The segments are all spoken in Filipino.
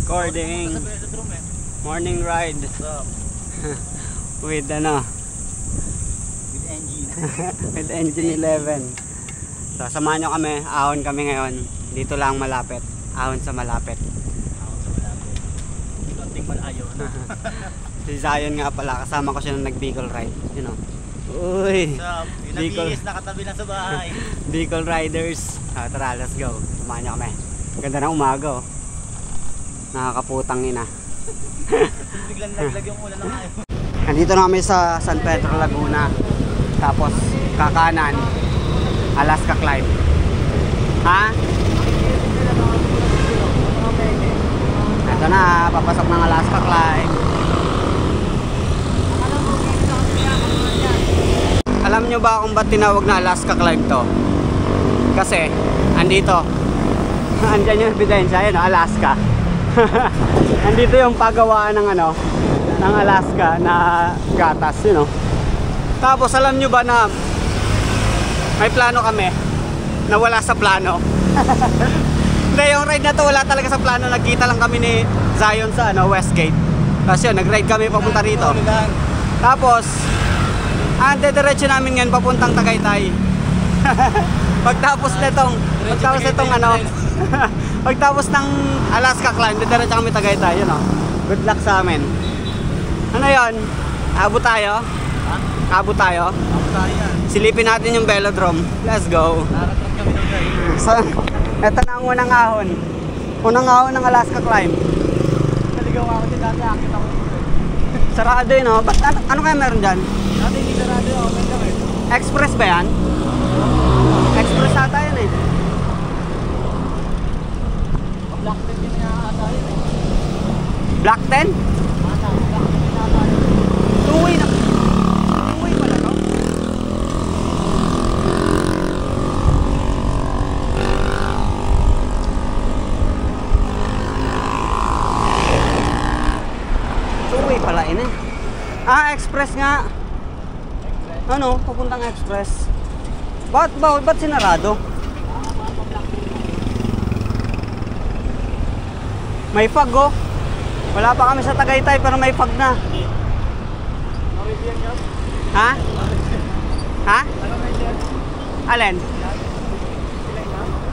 Recording. Morning ride. With ano? With engine. With engine 11. So samahan nyo kami. Ahon kami ngayon. Dito lang malapit. Ahon sa malapit. Konting malayo na. Si Zion nga pala. Kasama ko siya nung nag-Bicol ride. You know. Uy! Nag-iis nakatabi lang sa bahay. Bicol riders. Tara, let's go. Samahan nyo kami. Ganda ng umaga oh. Nakakaputang ina. Biglang naglag yung ulan ng ayaw. Nandito na kami sa San Pedro, Laguna. Tapos kakanan Alaska Climb. Ha? Ito na, papasok ng Alaska Climb. Alam nyo ba kung ba't tinawag na Alaska Climb to? Kasi andito andyan yung ebidensya, yun, Alaska. Andito yung pagawaan ng ano, ng Alaska na gatas, you know. Tapos alam nyo ba na may plano kami na wala sa plano. Hindi, yung ride na to wala talaga sa plano. Nagkita lang kami ni Zion sa ano, Westgate. Kasi yun, nag-ride kami papunta rito. Tapos diretso namin ngayon papuntang Tagaytay. Pagtapos nitong ano pagtapos ng Alaska Climb, diretso kami Tagaytay, yun o. Good luck sa amin. Ano yun? Abot tayo? Ha? Abot tayo? Abot tayo yan. Silipin natin yung velodrome. Let's go. Naratrap kami ng guys. So, eto na ang unang ahon. Unang ahon ng Alaska Climb. Naligaw ako din dati, akit ako dito. Sarado yun o. Ba't ano kaya meron dyan? Dati hindi sarado yung open lang eh. Express ba yan? Express ata yun eh. Black 10 din nga ata yun eh. Black 10? Ata, Black 10 din ata yun. Two-way na. Two-way pala to. Two-way pala yun eh. Express nga. Ano, papuntang express. Ba't sinarado? May fog oh. Wala pa kami sa Tagaytay pero may fog na. Ha? Ha? Alin?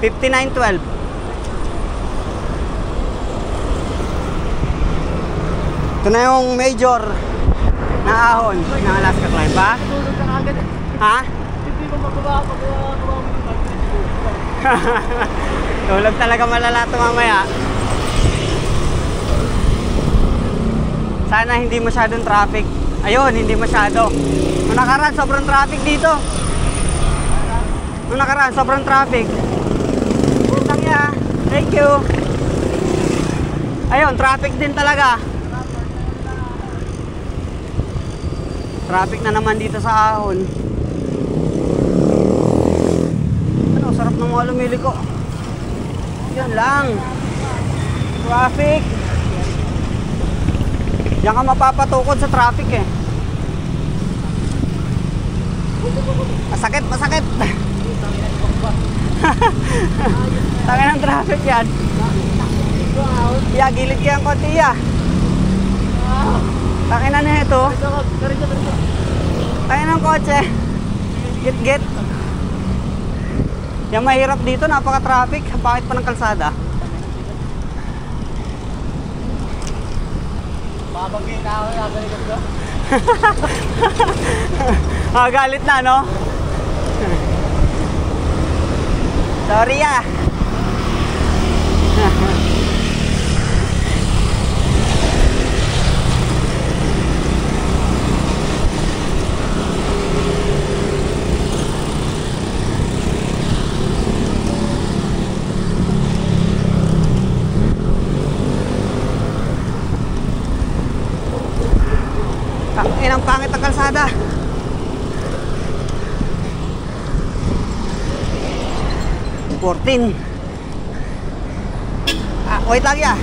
5912. Ito na yung major na ahon ng Alaska Climb ba? Tulog ka agad eh. Ha? Hindi mo magawa pag gawa mo yung Tulog talaga malala ito mamaya. Sana hindi masyadong traffic. Ayun, hindi masyado. Nung nakaraan, sobrang traffic dito. Nung nakaraan, sobrang traffic. Putang ya. Thank you. Ayun, traffic din talaga. Traffic na naman dito sa ahon. Ano, sarap ng mga lumili ko. Yan lang. Traffic. Diyan ka mapapatukod sa traffic eh. Masakit, masakit. Tangin ng traffic yan. Gilid ka yung konti ya. Tangin na nito. Tangin ng kotse. Git. Yung mahirap dito, napaka-traffic. Ang pangit pa ng kalsada. Babagay na ako, nabalikat ko. Galit na, no? Sorry ah. Ang pangit ang kalsada. Wait lang ya.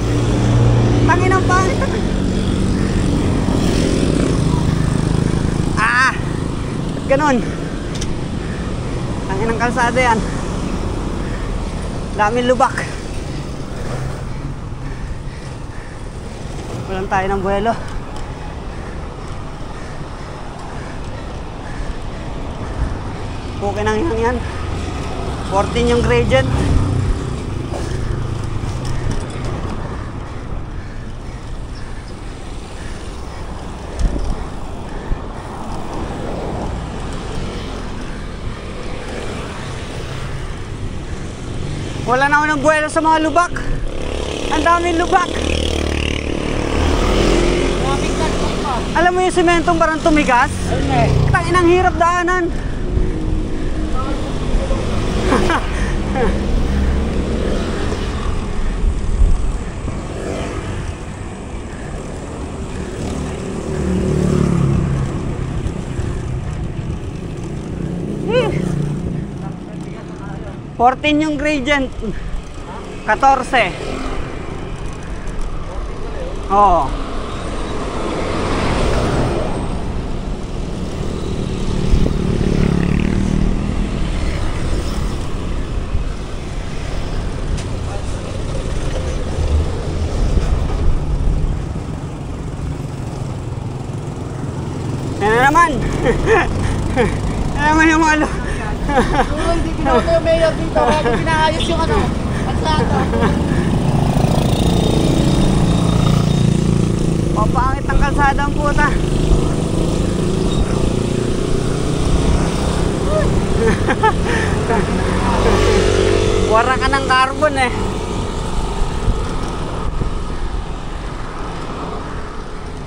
Tangin ang pangit. Ba't ganun? Tangin ang kalsada yan. Daming lubak. Walang tayo ng buwelo. Okay nang yan. 14 yung gradient. Wala na ako ng buwelo sa mga lubak. Ang daming lubak. Alam mo yung sementong parang tumigas? Tangin ang hirap daanan. Eh. 14 yung gradient. 14. Oo. Yan na naman. Yan naman yung malo. Hindi pinauto yung mayor dito. Kaya pinaayos yung ano. Atlanta. Papangit ang kalsada ang puta. Wara ka ng carbon eh.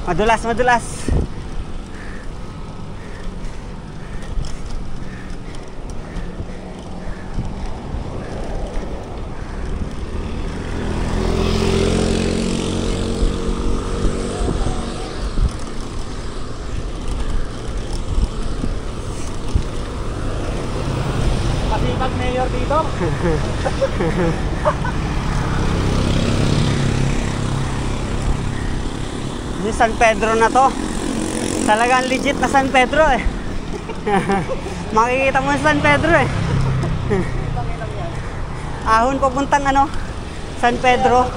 Madulas, madulas. Masipag mayor dito. Yung San Pedro na to, talagang legit na San Pedro eh. Makikita mo yung San Pedro eh. Ahon papuntang ano, San Pedro.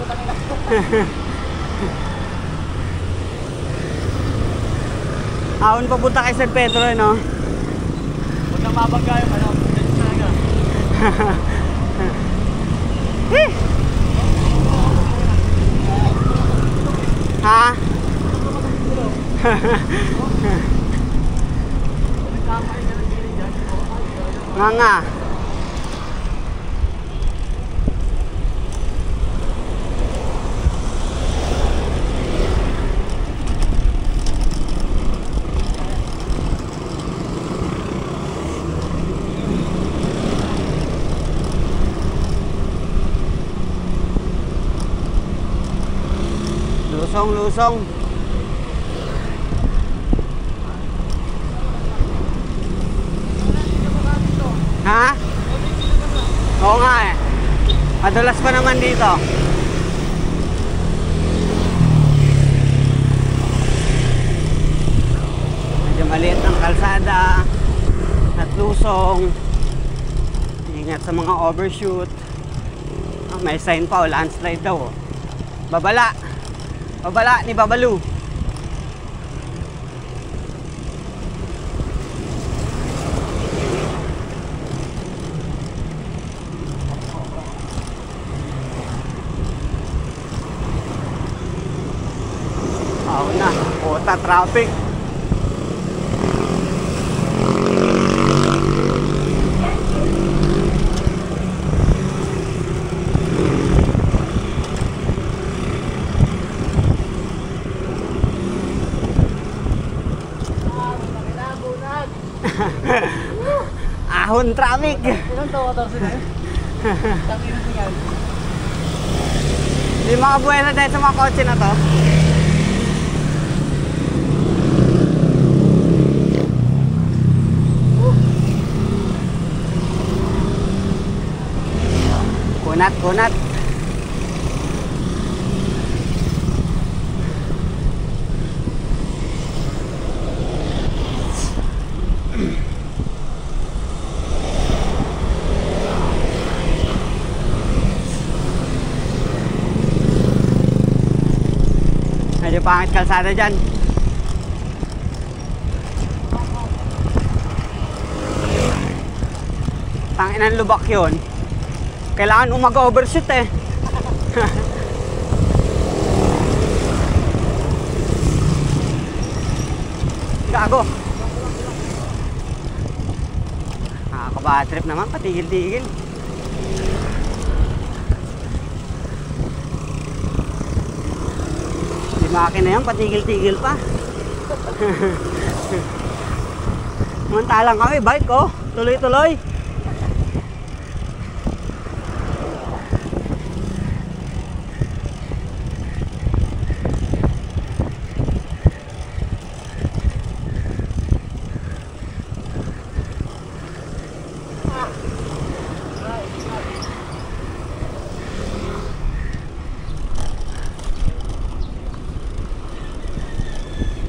Ahon papunta kay San Pedro eh, no? Huwag nang mabangga yung ano. Eh. Ha? Nga nga. Lusong, lusong. Ha? Oo nga eh. Madulas pa naman dito. Medyo maliit ang kalsada at lusong. Ingat sa mga overshoot. May sign pa o landslide daw. Babala. Babala ni Babalu. Ako na, puta traffic. Ahon traffic. Ilang tawa daw sila eh? Tangin na siya. Hindi makabuela dahil sa mga kotse na to. Kunat, kunat. Medyo Medyo pangit kalsada dyan. Tanginan lubak yun. Kailangan mag-overshoot eh. Gago. Nakakabad trip naman, patigil-tigil. Di makin na yan, patigil-tigil pa. Samantalang kami, bike oh. Tuloy-tuloy.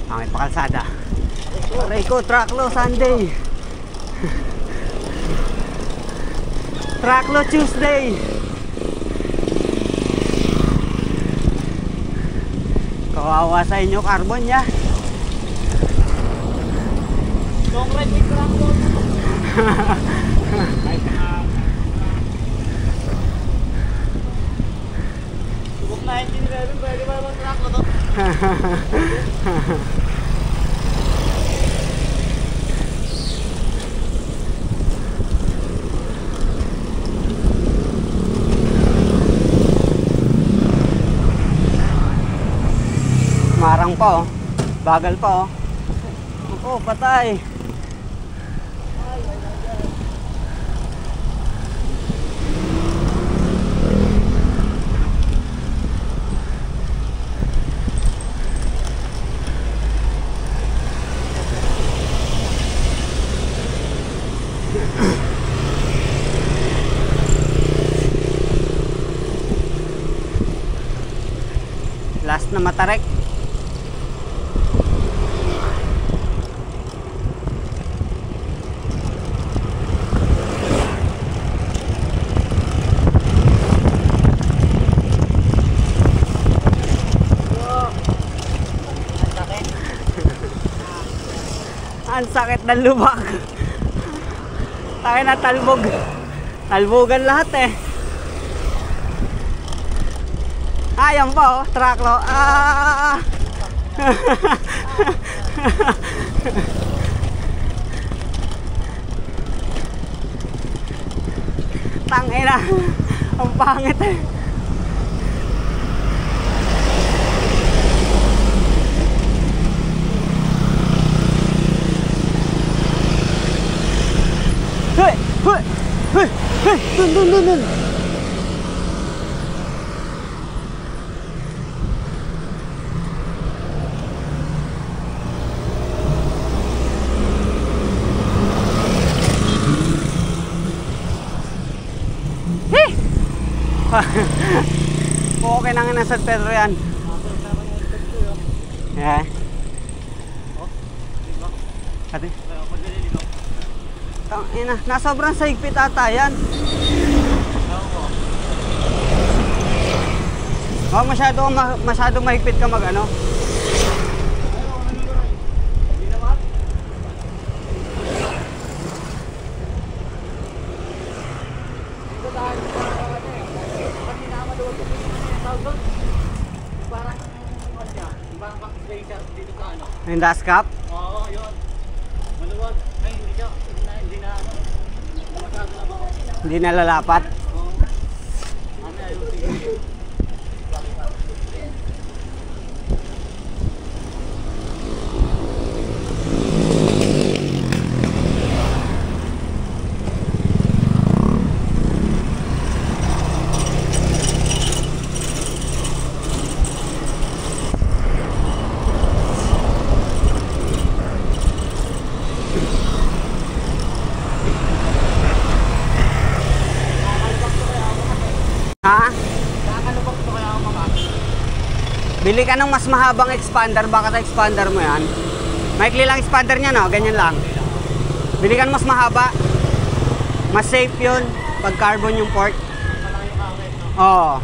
Pangit pa kalsada. Reiko, Traclo, Sunday. Traclo, Tuesday. Kawawa sa inyo, carbon ya. Long ride with Traclo. Subok na hindi nila, pwede ba naman Traclo to? Marang pa oh. Bagal pa oh. Oo, patay. Last na Matarek. Ang sakit ng lubak. Tayo na talbog. Talbogan lahat eh. Ayan pa oh, Traclo. Tangina. Ang pangit eh. Hey, hey, hey, hey, dun. Okay na nga sa San Pedro yan. Yeah. Ate? Tangina, nasobrang sa higpit ata yan. Oh, masyadong mahigpit ka mag ano. Yung dust cap? Oo, yun. Maluwag. Ay, hindi siya. Hindi na ano. Hindi nalalapat? Oo. Ano, ayusin. Ha? Nakakalubak to kaya ako makakit. Bili ka ng mas mahabang expander, baka sa expander mo yan. Maikli lang expander niya no, ganyan lang. Bili ka ng mas mahaba. Mas safe yun pag carbon yung port. Malaki yung kakit, no? Oo.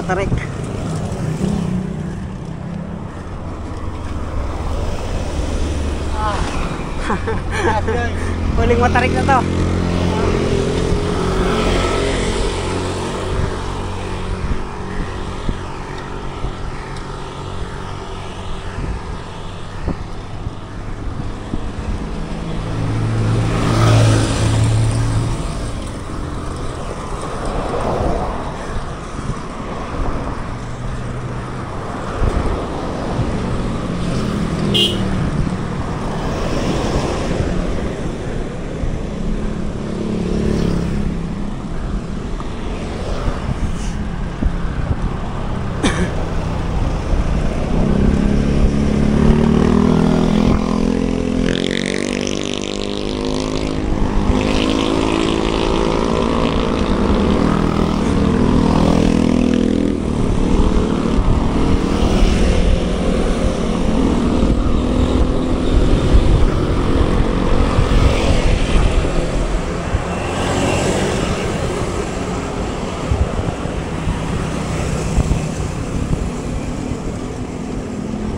matarik. Huling matarik na to.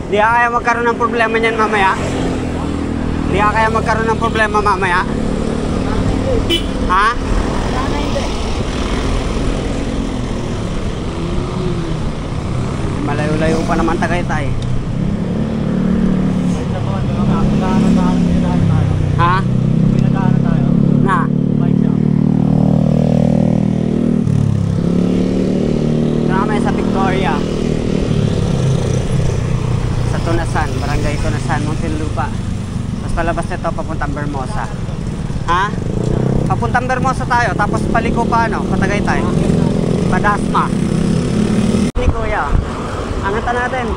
Di ka kaya magkaroon ng problema niyan mamaya? Di ka kaya magkaroon ng problema mamaya? Ha? Sana hindi. Malayo-layo pa naman Tagaytay. Ha? Pinagdaanan tayo. Na? Bike shop. Ito na kami sa Victoria. Sa Tunasan, Barangay Tunasan, Muntinlupa. Tapos palabas nito papuntang Bermosa. Ha? Papuntang Bermosa tayo, tapos paliko pa ano, Patagaytay. Padasma. Ni Kuya, angatan natin.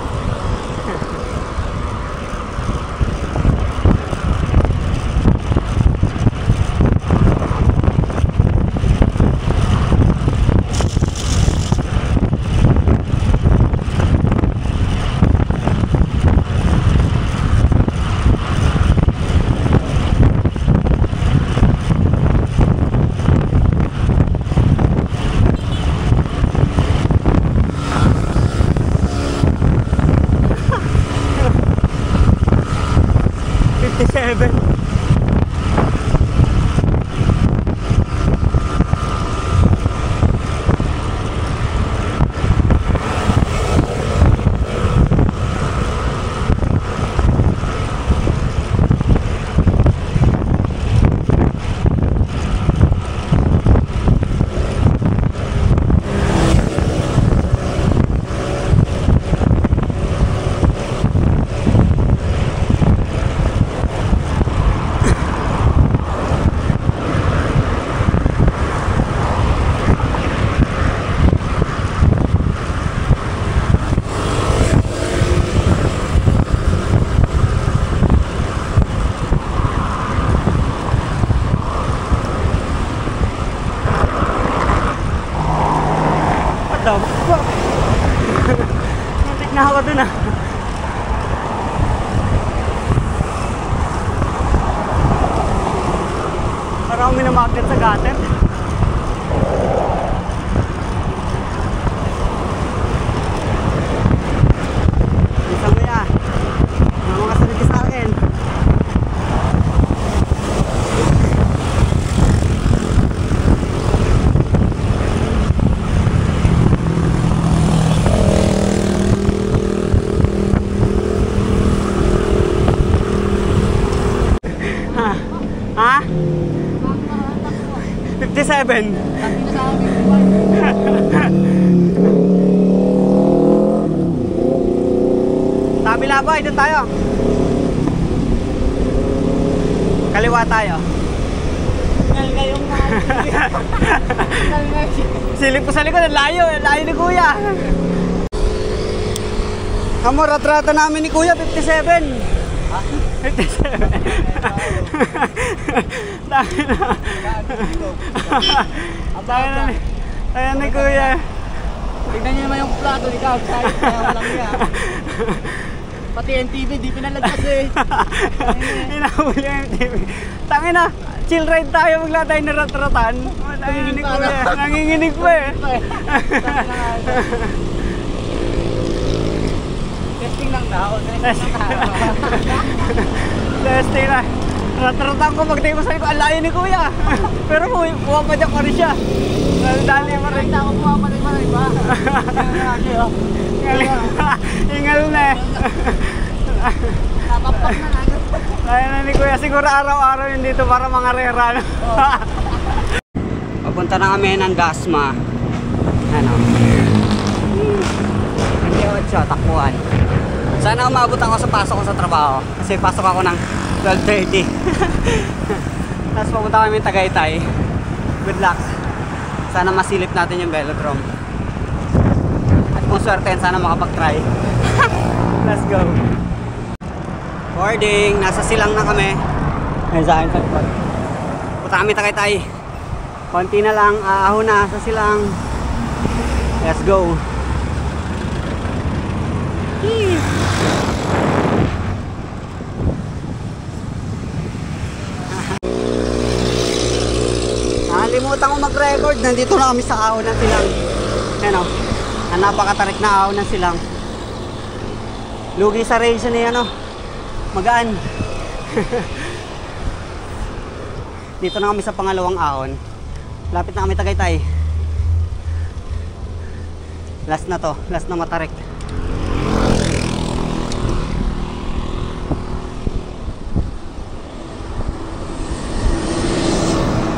Muntik na ako dun ah. Parang ako minamagnet sa gutter. Isang mo yan. Mga kasunod ka sa akin. Ha? 57. Sabi na sa akin, Tabi Labay, doon tayo. Kaliwa tayo. ngayong Silip ko sa likod, ang layo ni Kuya. Amo, ratrata namin ni Kuya, 57. 57. Dami na. Ayan ni Kuya. Tignan niyo naman yung plato ni Kag. Kahit kaya walang niya. Pati NTV, di pinalagpas eh. Inahuli yung MTV. Tangin na. Chill ride tayo, magla tayo na rat-ratan. Nanginginig pa eh. Nanginginig pa eh. Testing lang daw. Testing na. Rat-ratan ko pag tayo mo sabi ko, ang layo ni kuya. Pero pumapadyak pa rin siya. Dali pa rin. Nakita ko pumapalit pa rin ba? Ingal na eh. Napapak na lang. Kaya na ni kuya, siguro araw-araw yun dito para mga rera. Papunta na kami ng Dasma. Ano? Hindi ako siya, takbuhan. Sana umabot ako sa pasok ko sa trabaho. Kasi pasok ako ng 12:30. Tapos papunta kami Tagaytay. Good luck. Sana masilip natin yung velodrome. At kung swerte, sana makapag-try. Let's go. Boarding, nasa silang na kami. Ayun sa akin sa likod. Punta kami Tagaytay. Konti na lang, aahon na sa silang. Let's go. Nakalimutan ko mag-record. Nandito na kami sa ahon ng silang. Ano? Ang napakatarik na ahon ng silang. Lugi sa race na yan, ano? Magaan. Dito na kami sa pangalawang ahon. Lapit na kami Tagaytay. Last na to. Last na matarik.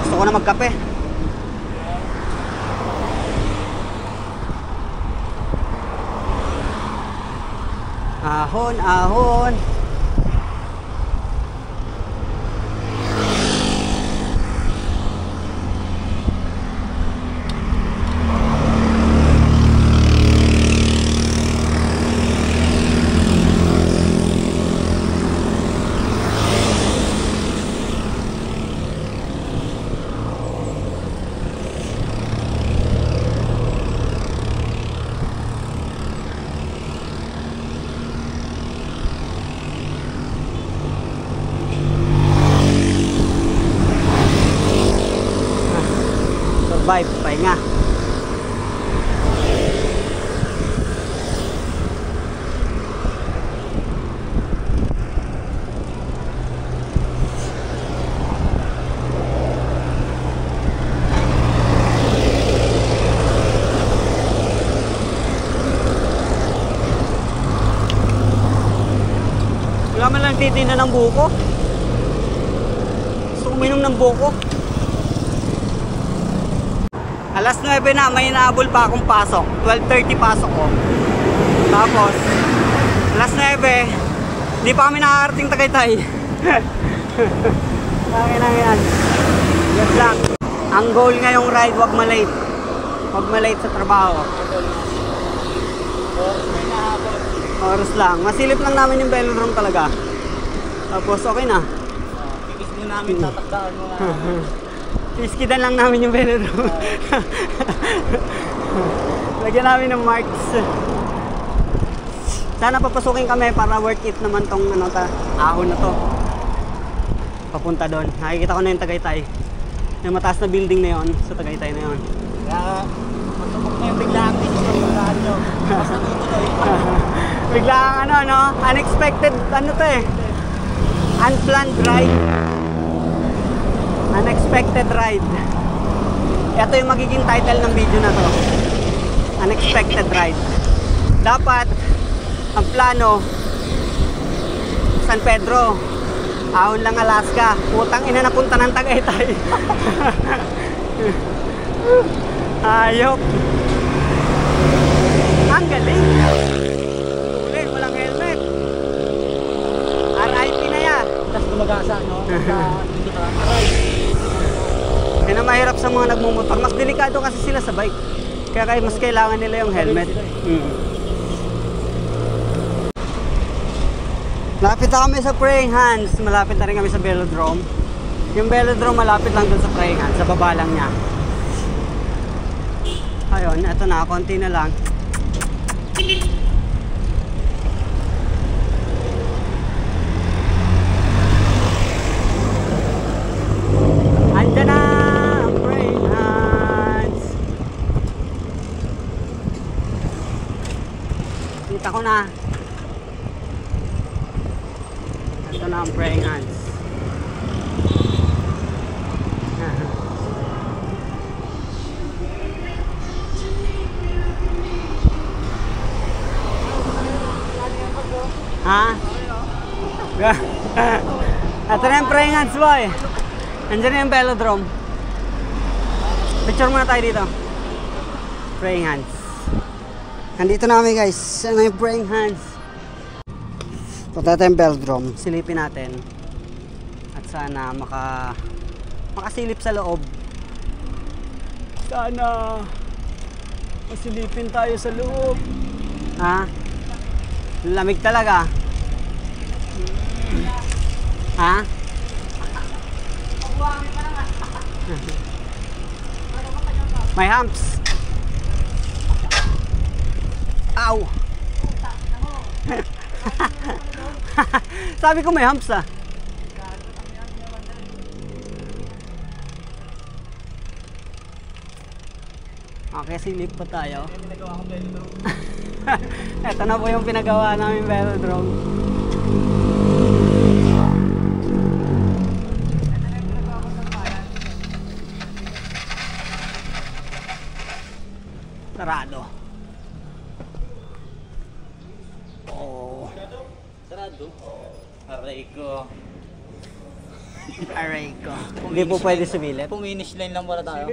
Gusto ko na magkape. Ahon, ahon. Survive, pahinga. Wala man lang titinda ng buko. Gusto uminom ng buko. Alas 9 na, may inaabol pa akong pasok. 12:30 pasok ko. Tapos, alas 9, hindi pa kami nakakarating Tagaytay. Yan. Good luck. Ang goal ngayong ride, wag malate. Wag malate sa trabaho. Oras lang. Masilip lang namin yung velodrome talaga. Tapos, okay na. Kikis mo namin tatakdaan mo. Iskidan lang namin yung velodrome. Lagyan namin ng marks. Sana papasukin kami para worth it naman tong ano, ahon na to. Papunta doon. Nakikita ko na yung Tagaytay. Yung mataas na building na yon sa Tagaytay na yon. Kaya, masubok na yung biglaan din yung daan nyo. Basta tutuloy. Biglang ano, unexpected, ano to eh. Unplanned ride. Unexpected ride. Ito yung magiging title ng video na to. Unexpected ride. Dapat ang plano San Pedro, ahon lang Alaska. Putang ina, napunta ng Tagaytay. Ayok. Ang galing. Ulit, walang helmet. RIP na yan. Tapos gumagasa, no? Hindi ka aray. Yan ang mahirap sa mga nagmumotor. Mas delikado kasi sila sa bike. Kaya mas kailangan nila yung helmet. Malapit na kami sa Praying Hands. Malapit na rin kami sa velodrome. Yung velodrome malapit lang dun sa Praying Hands. Sa baba lang niya. Ayun, eto na. Konti na lang. na. Ito na ang praying hands. Ha? Ito na yung praying hands, boy. Andiyan na yung velodrome. Picture muna tayo dito. Praying hands. Nandito na kami, guys. Ano yung praying hands? Punta tayo yung velodrome. Silipin natin. At sana makasilip sa loob. Sana masilipin tayo sa loob. Ha? Lamig talaga. Ha? May humps. Ow. Sabi ko may humps ah. Okay, silip pa tayo. Ito na po yung pinagawa namin velodrome. Sarado. Oh. Sarado? Aray ko. Aray ko. Hindi po pwede sumilip. Puminish line lang pala tayo.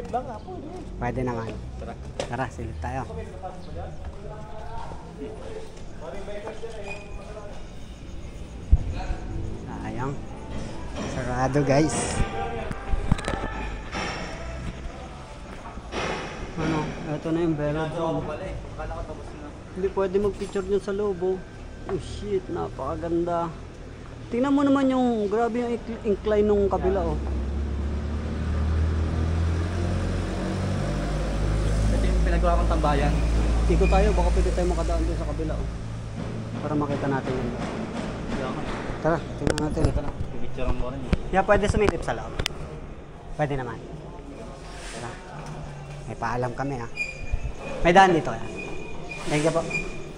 Pwede naman. Tara. Tara, silip tayo. Sayang. Sarado, guys. Ano? Ito na yung velodrome. Akala ko tapos na. Hindi pwede mag-picture dyan sa loob, oh. Oh shit, napakaganda. Tingnan mo naman yung, grabe yung incline nung kabila, oh. Ito yung pinagawa kong tambayan. Ikot tayo, baka pwede tayo makadaan doon sa kabila, oh. Para makita natin yun. Tara, tingnan natin. Ito na. Pipicture mo rin. Yeah, pwede sumilip sa loob. Pwede naman. Tara. May paalam kami, ah. May daan dito, ah. Thank you po.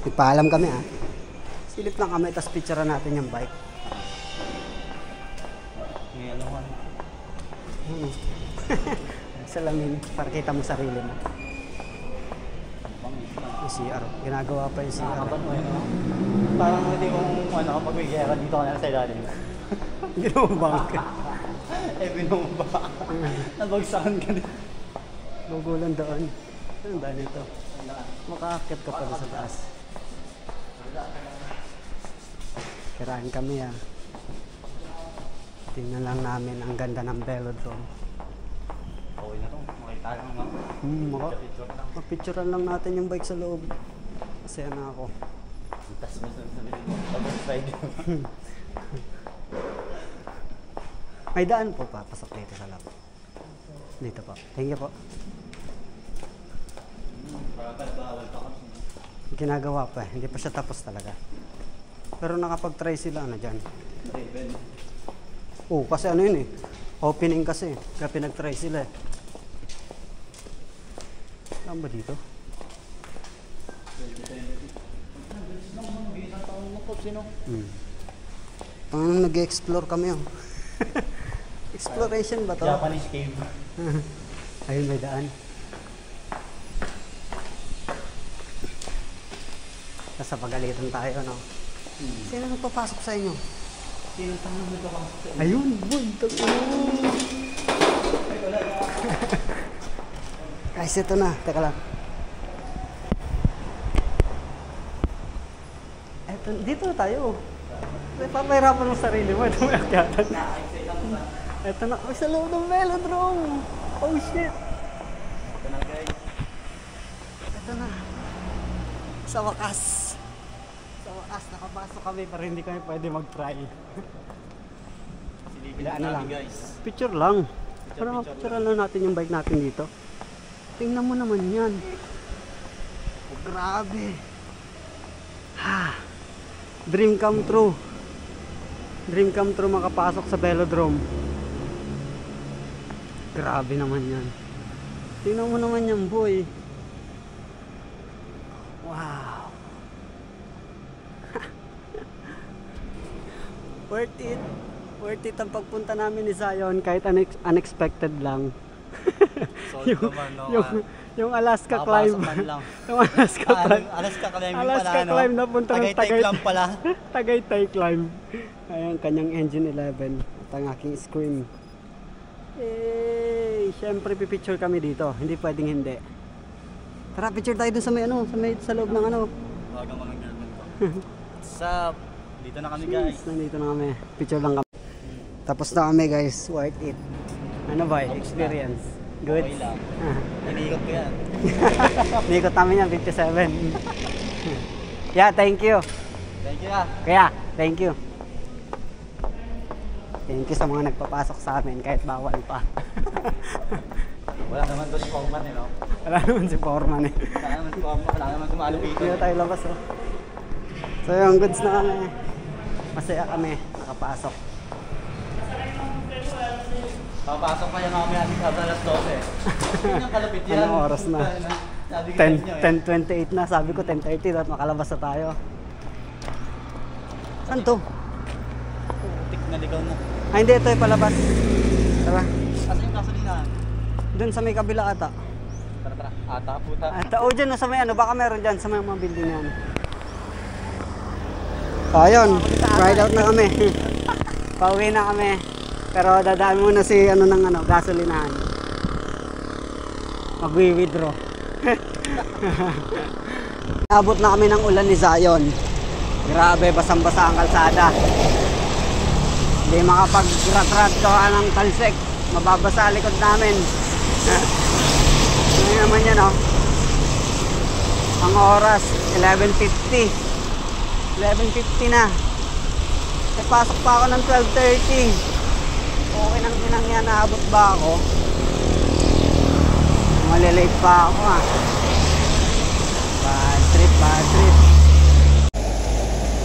May paalam kami, ah. Silip lang kami, tapos picturean natin yung bike. May aluhan. Salamin, para kita mo sarili mo. Yung CR. Ginagawa pa yung CR. Nakakaban mo yun, no? Parang hindi kong kapag may gera dito ka na sa ilalim. Ginubang ka. Binumba. Nabagsakan ka din. Gugulan daan. Anong daan ito? Makaakit ka pa sa taas. Kirain kami, ah. Tingnan lang namin ang ganda ng velodrome. Okay na to. Makita lang naman. Mapicturean lang natin yung bike sa loob. Masaya na ako. Tapos mo sa mo. Tapos ride. May daan po pa, pasok dito sa loob. Dito po. Thank you po. Ginagawa pa, hindi pa siya tapos talaga. Pero nakapag-try sila ano dyan. Oh, kasi ano yun eh. Opening kasi. Kaya pinag-try sila eh. Saan ba dito? Parang nag-explore kami oh. Exploration ba to? Japanese cave. Ayun, may daan. Sa pagalitan tayo, no? Sino nagpapasok sa inyo? Sino tanong nito ka? Ayun, boy. Guys, ito na. Teka lang. Eto, dito na tayo. Papahirapan mo sarili mo. Ito may akyatan. Ito na. Ay, sa loob ng velodrome. Oh, shit. Ito na, guys. Ito na. Sa wakas. Sa wakas, nakapasok kami pero hindi kami pwede mag-try. Silipin Ano lang. namin, guys. Picture lang. Para Picture mapicture lang natin yung bike natin dito. Tingnan mo naman yan. Oh, grabe. Ha. Dream come true. Dream come true makapasok sa velodrome. Grabe naman yan. Tingnan mo naman yan, boy. Wow. Worth it. Worth it ang pagpunta namin ni Zion kahit unexpected lang. Solid naman, no? Yung Alaska Makapasok climb. man lang. Yung Alaska climb. Alaska climb yung Alaska pala, no? climb na punta ng Tagaytay climb pala. Tagaytay climb. Ayan, kanyang engine 11 at ang aking scream. Eh, syempre pipicture kami dito. Hindi pwedeng hindi. Tara, picture tayo dun sa may ano, sa loob ng ano. Wagang mga girlfriend ko. What's up? Dito na kami, guys. Nandito na kami. Picture lang kami. Tapos na kami, guys. Worth it. Ano ba? Experience. Good. Okay lang. Iniikot ko yan. Nikot namin yan, 57. Yeah, thank you. Thank you, ah. Kaya, thank you. Thank you sa mga nagpapasok sa amin kahit bawal pa. Wala naman doon si Foreman, eh, no? Wala naman si Foreman eh. Wala naman si Foreman. Wala naman tumalo dito. Hindi na tayo labas oh. So yung goods na kami. Masaya kami nakapasok. Papasok pa yung mamaya sa alas 12. Yan ang kalapit yan. Anong oras na? 10:28 na. Sabi ko 10:30 dapat makalabas na tayo. Saan to? Tik na ligaw na. Ay hindi, ito yung palabas. Tara. Kasi yung gasolinahan. Doon sa may kabila ata. Tara, tara. Ata, puta. At o dyan, sa may ano, baka meron dyan sa may mga building yan. So ayun, ride out na kami. Pauwi na kami. Pero dadaan muna si ano ng ano, gasolinahan. Magwi-withdraw. Abot na kami ng ulan ni Zion. Grabe, basang-basa ang kalsada. Hindi makapag-rat-rat ka ng talsik. Mababasa likod namin. Ano naman yan, oh. Ang oras, 11:50. 11:50 na. E pasok pa ako ng 12:30. Okay nang inang yan, naabot ba ako? Malilate pa ako, ah. Bad trip, bad trip.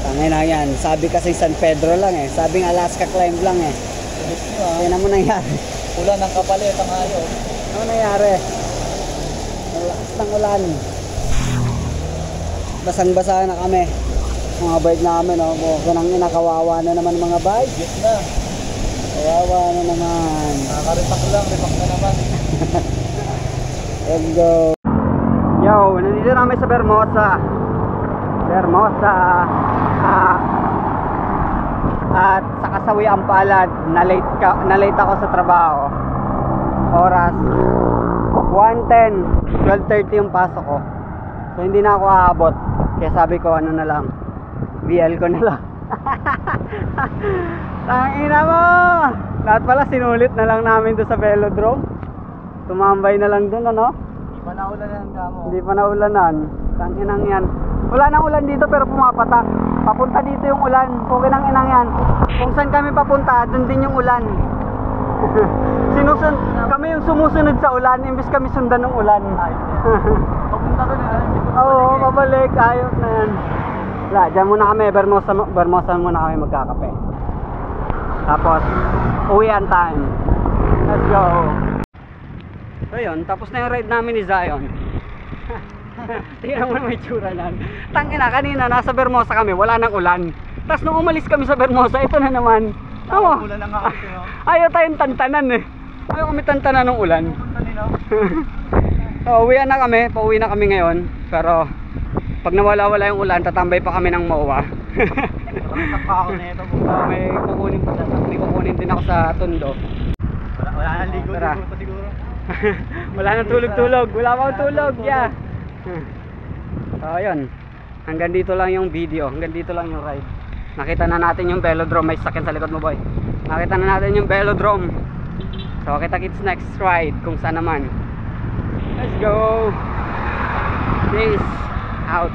Tangin na yan. Sabi kasi San Pedro lang eh. Sabing Alaska climb lang eh. Yan na mo nangyari. Ulan ng kapalit ang ayaw. Ano nangyari? Malakas ng ulan. Basang-basa na kami. Mga bike namin, oh. Ganang ina, kawawa na naman mga bike. Yes na. Kawawa na naman. Nakaka-repack lang, repack na naman. Let's go. Yo, nandito namin sa Vermosa. At sa kasawiang palad, na-late ako sa trabaho. Oras 1:10, 12:30 yung pasok ko. So hindi na ako aabot. Kaya sabi ko ano na lang, VL ko na lang. Tangina mo! Lahat pala sinulit na lang namin doon sa velodrome. Tumambay na lang doon, ano? Hindi pa naulanan ka mo. Hindi pa naulanan. Tanginang yan. Wala nang ulan dito pero pumapatak. Papunta dito yung ulan. Okay nang inang yan. Kung saan kami papunta, doon din yung ulan. Kami yung sumusunod sa ulan, imbis kami sundan ng ulan. Papunta doon na. Oo, pabalik. Ayos na yan. Wala, dyan muna kami. Vermosa muna kami magkakape. Tapos, uwian time. Let's go. So yun, tapos na yung ride namin ni Zion. Tingnan mo na may tsura nan. Tangina, kanina nasa Vermosa kami, wala nang ulan. Tapos nung umalis kami sa Vermosa, ito na naman. Tama. Ulan na nga kasi, no? Ayaw tayong tantanan eh. Ayaw kami tantanan ng ulan. Punta nila. So uwian na kami, pauwi na kami ngayon. Pero pag nawala-wala yung ulan, tatambay pa kami ng MOA. Nakakak pa ako na ito. May kukunin din ako sa Tondo. Wala nang ligo Tara. dito siguro. Wala nang tulog-tulog. Wala pa akong tulog. Yeah. So ayun. Hanggang dito lang yung video. Hanggang dito lang yung ride. Nakita na natin yung velodrome. May sakyan sa likod mo, boy. Nakita na natin yung velodrome. So kita-kits next ride kung saan naman. Let's go. Peace out.